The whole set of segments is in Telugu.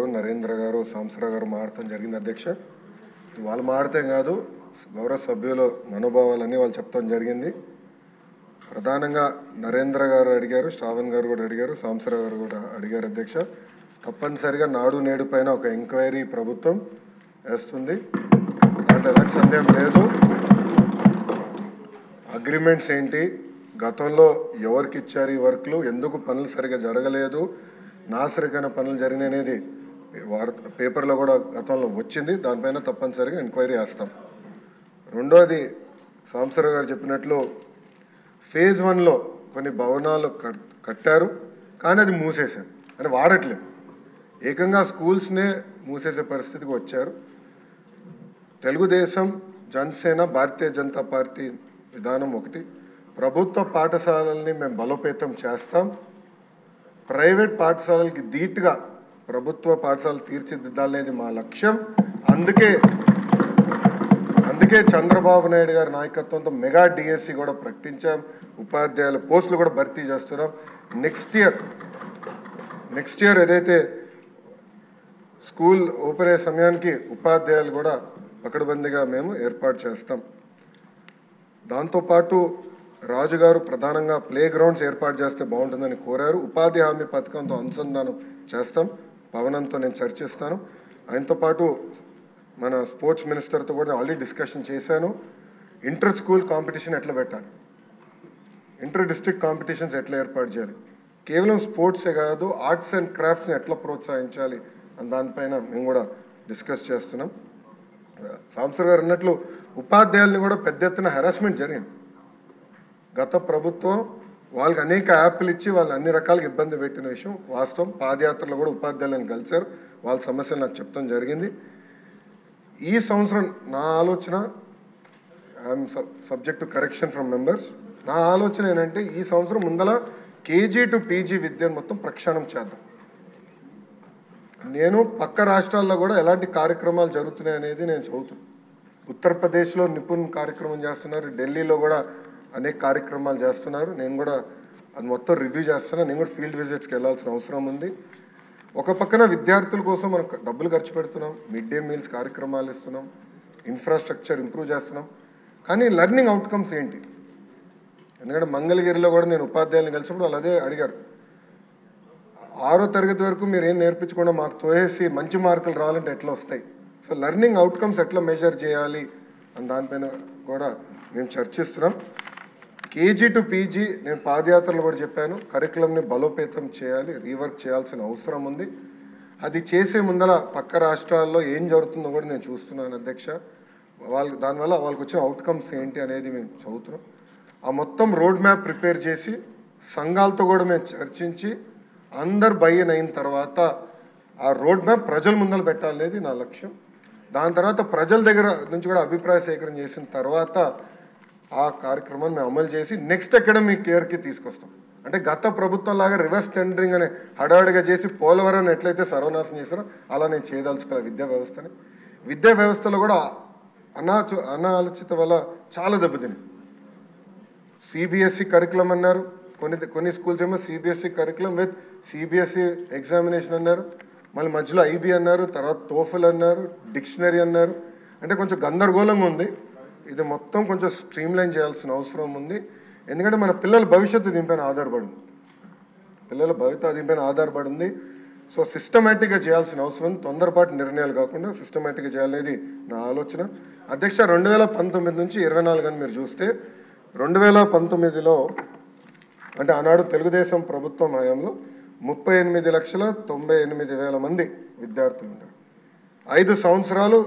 నరేంద్ర గారు సాంసరావు గారు మాట్లాడటం జరిగింది అధ్యక్ష. వాళ్ళు మాట్లాడితే కాదు, గౌరవ సభ్యులు మనోభావాలని వాళ్ళు చెప్తాం జరిగింది. ప్రధానంగా నరేంద్ర గారు అడిగారు, శ్రావణ్ గారు కూడా అడిగారు, సాంసరావు గారు కూడా అడిగారు అధ్యక్ష. తప్పనిసరిగా నాడు నేడు పైన ఒక ఎంక్వైరీ ప్రభుత్వం వేస్తుంది, అంటే ఎలాంటి సందేహం లేదు. అగ్రిమెంట్స్ ఏంటి, గతంలో ఎవరికి ఇచ్చారు ఈ వర్క్లు, ఎందుకు పనులు సరిగా జరగలేదు, నాసరికైన పనులు జరిగినాయి అనేది పేపర్లో కూడా గతంలో వచ్చింది. దానిపైన తప్పనిసరిగా ఎంక్వైరీ చేస్తాం. రెండోది, సాంసరావు గారు చెప్పినట్లు ఫేజ్ 1లో కొన్ని భవనాలు కట్టారు, కానీ అది మూసేశారు, అంటే వాడట్లేదు. ఏకంగా స్కూల్స్నే మూసేసే పరిస్థితికి వచ్చారు. తెలుగుదేశం, జనసేన, భారతీయ జనతా పార్టీ విధానం ఒకటి. ప్రభుత్వ పాఠశాలల్ని మేము బలోపేతం చేస్తాం. ప్రైవేట్ పాఠశాలలకి ధీటుగా ప్రభుత్వ పాఠశాలలు తీర్చిదిద్దాలనేది మా లక్ష్యం. అందుకే చంద్రబాబు నాయుడు గారి నాయకత్వంతో మెగా డిఎస్సి కూడా ప్రకటించాం. ఉపాధ్యాయుల పోస్టులు కూడా భర్తీ చేస్తున్నాం. నెక్స్ట్ ఇయర్ ఏదైతే స్కూల్ ఓపెన్ అయ్యే సమయానికి ఉపాధ్యాయులు కూడా పకడ్బందీగా మేము ఏర్పాటు చేస్తాం. దాంతోపాటు రాజుగారు ప్రధానంగా ప్లే గ్రౌండ్స్ ఏర్పాటు చేస్తే బాగుంటుందని కోరారు. ఉపాధి హామీ పథకంతో అనుసంధానం చేస్తాం. పవనంతో నేను చర్చిస్తాను. ఆయనతో పాటు మన స్పోర్ట్స్ మినిస్టర్తో కూడా ఆల్రెడీ డిస్కషన్ చేశాను. ఇంటర్ స్కూల్ కాంపిటీషన్ ఎట్లా పెట్టాలి, ఇంటర్ డిస్ట్రిక్ట్ కాంపిటీషన్స్ ఎట్లా ఏర్పాటు చేయాలి, కేవలం స్పోర్ట్సే కాదు ఆర్ట్స్ అండ్ క్రాఫ్ట్స్ని ఎట్లా ప్రోత్సహించాలి అని దానిపైన మేము కూడా డిస్కస్ చేస్తున్నాం. సాంసర్ గారు అన్నట్లు ఉపాధ్యాయుల్ని కూడా పెద్ద ఎత్తున హెరాస్మెంట్ జరిగింది. గత ప్రభుత్వం వాళ్ళకి అనేక యాప్లు ఇచ్చి వాళ్ళు అన్ని రకాలుగా ఇబ్బంది పెట్టిన విషయం వాస్తవం. పాదయాత్రలో కూడా ఉపాధ్యాయులను కలిశారు, వాళ్ళ సమస్యలు నాకు చెప్తాం జరిగింది. ఈ సంవత్సరం నా ఆలోచన, I'm subject to correction from members, నా ఆలోచన ఏంటంటే ఈ సంవత్సరం ముందల కేజీ టు పీజీ విద్యను మొత్తం ప్రక్షాళన చేద్దాం. నేను పక్క రాష్ట్రాల్లో కూడా ఎలాంటి కార్యక్రమాలు జరుగుతున్నాయి అనేది నేను చదువుతున్నాను. ఉత్తరప్రదేశ్లో నిపుణ్ కార్యక్రమం చేస్తున్నారు, ఢిల్లీలో కూడా అనేక కార్యక్రమాలు చేస్తున్నారు. నేను కూడా అది మొత్తం రివ్యూ చేస్తున్నాను. నేను కూడా ఫీల్డ్ విజిట్స్కి వెళ్ళాల్సిన అవసరం ఉంది. ఒక పక్కన విద్యార్థుల కోసం మనం డబ్బులు ఖర్చు పెడుతున్నాం, మిడ్ డే మీల్స్ కార్యక్రమాలు ఇస్తున్నాం, ఇన్ఫ్రాస్ట్రక్చర్ ఇంప్రూవ్ చేస్తున్నాం. కానీ లెర్నింగ్ అవుట్కమ్స్ ఏంటి? ఎందుకంటే మంగళగిరిలో కూడా నేను ఉపాధ్యాయులను కలిసినప్పుడు వాళ్ళు అదే అడిగారు. 6వ తరగతి వరకు మీరు ఏం నేర్పించకుండా మాకు తోయేసి మంచి మార్కులు రావాలంటే ఎట్లా వస్తాయి? సో లెర్నింగ్ అవుట్కమ్స్ ఎట్లా మెజర్ చేయాలి అని దానిపైన కూడా మేము చర్చిస్తున్నాం. కేజీ టు పీజీ నేను పాదయాత్రలు కూడా చెప్పాను, కరికులంని బలోపేతం చేయాలి, రీవర్క్ చేయాల్సిన అవసరం ఉంది. అది చేసే ముందల పక్క రాష్ట్రాల్లో ఏం జరుగుతుందో కూడా నేను చూస్తున్నాను అధ్యక్ష. దానివల్ల వాళ్ళకి వచ్చిన అవుట్కమ్స్ ఏంటి అనేది మేము చదువుతున్నాం. ఆ మొత్తం రోడ్ మ్యాప్ ప్రిపేర్ చేసి సంఘాలతో కూడా మేము చర్చించి అందరు బయ్యన్ అయిన తర్వాత ఆ రోడ్ మ్యాప్ ప్రజల ముందర పెట్టాలనేది నా లక్ష్యం. దాని తర్వాత ప్రజల దగ్గర నుంచి కూడా అభిప్రాయ సేకరణ చేసిన తర్వాత ఆ కార్యక్రమాన్ని మేము అమలు చేసి నెక్స్ట్ అకాడమిక్ ఇయర్కి తీసుకొస్తాం. అంటే గత ప్రభుత్వం లాగా రివర్స్ టెండరింగ్ అనే హడావిడిగా చేసి పోలవరాన్ని ఎట్లయితే సర్వనాశనం చేశారో అలా నేను చేయదలుచుకోవాలి విద్యా వ్యవస్థని. విద్యా వ్యవస్థలో కూడా అనాలోచిత వల్ల చాలా దెబ్బతిని సిబిఎస్ఈ కరికులం అన్నారు, కొన్ని స్కూల్స్ ఏమో CBSE curriculum with CBSE examination అన్నారు, మళ్ళీ మధ్యలో ఐబీ అన్నారు, తర్వాత టోఫెల్ అన్నారు, డిక్షనరీ అన్నారు. అంటే కొంచెం గందరగోళంగా ఉంది. ఇది మొత్తం కొంచెం స్ట్రీమ్లైన్ చేయాల్సిన అవసరం ఉంది. ఎందుకంటే మన పిల్లల భవిష్యత్తు దీనిపైన ఆధారపడి ఉంది. సో సిస్టమేటిక్గా చేయాల్సిన అవసరం ఉంది. తొందరపాటు నిర్ణయాలు కాకుండా సిస్టమేటిక్గా చేయాలనేది నా ఆలోచన అధ్యక్ష. 2019 నుంచి 24 అని మీరు చూస్తే 2019లో అంటే ఆనాడు తెలుగుదేశం ప్రభుత్వం హయాంలో 38,98,000 మంది విద్యార్థులు ఉన్నారు. 5 సంవత్సరాలు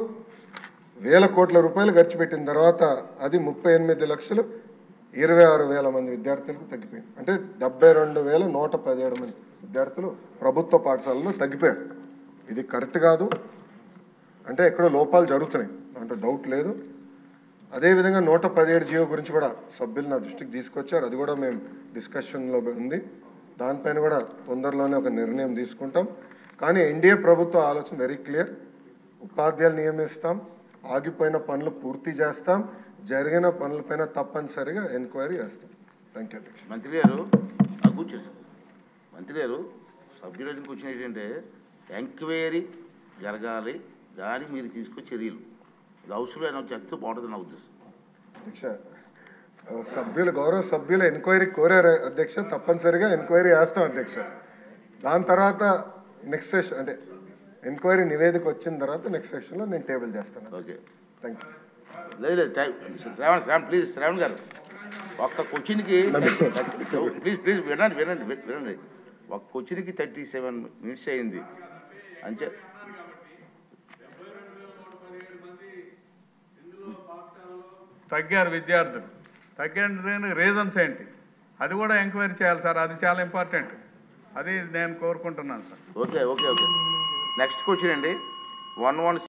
వేల కోట్ల రూపాయలు ఖర్చు పెట్టిన తర్వాత అది 38,26,000 మంది విద్యార్థులకు తగ్గిపోయింది. అంటే 72,117 మంది విద్యార్థులు ప్రభుత్వ పాఠశాలలో తగ్గిపోయారు. ఇది కరెక్ట్ కాదు, అంటే ఎక్కడో లోపాలు జరుగుతున్నాయి, అంటే డౌట్ లేదు. అదేవిధంగా 117 జియో గురించి కూడా సభ్యులు నా దృష్టికి తీసుకొచ్చారు. అది కూడా మేము డిస్కషన్లో ఉంది. దానిపైన కూడా తొందరలోనే ఒక నిర్ణయం తీసుకుంటాం. కానీ ఎన్డీఏ ప్రభుత్వ ఆలోచన వెరీ క్లియర్. ఉపాధ్యాయులు నియమిస్తాం, ఆగిపోయిన పనులు పూర్తి చేస్తాం, జరిగిన పనులపైన తప్పనిసరిగా ఎంక్వైరీ చేస్తాం. థ్యాంక్ యూ అధ్యక్ష. మంత్రి గారు సభ్యుల క్వశ్చన్ ఏంటంటే ఎంక్వైరీ జరగాలి, దానికి మీరు తీసుకునే చర్యలు ఇది అవసరమైన చెప్తే బాగుంటుంది నా ఉద్దేశం. అధ్యక్ష, గౌరవ సభ్యులు ఎంక్వైరీ కోరారు అధ్యక్ష, తప్పనిసరిగా ఎంక్వైరీ వేస్తాం అధ్యక్ష. దాని తర్వాత నెక్స్ట్ సెషన్ అంటే ఎంక్వైరీ నివేదిక వచ్చిన తర్వాత నెక్స్ట్ సెషన్లో నేను టేబుల్ చేస్తాను. Okay, thank you. లేదు శ్రావణ్ ప్లీజ్, శ్రావణ్ గారు ఒక్క క్వశ్చన్కి ప్లీజ్ వినండి. ఒక క్వశ్చన్కి 37 minutes అయింది అంతే. తగ్గారు విద్యార్థులు, తగ్గిన రీజన్స్ ఏంటి అది కూడా ఎంక్వైరీ చేయాలి సార్, అది చాలా ఇంపార్టెంట్, అది నేను కోరుకుంటున్నాను సార్. ఓకే నెక్స్ట్ క్వశ్చన్ అండి 11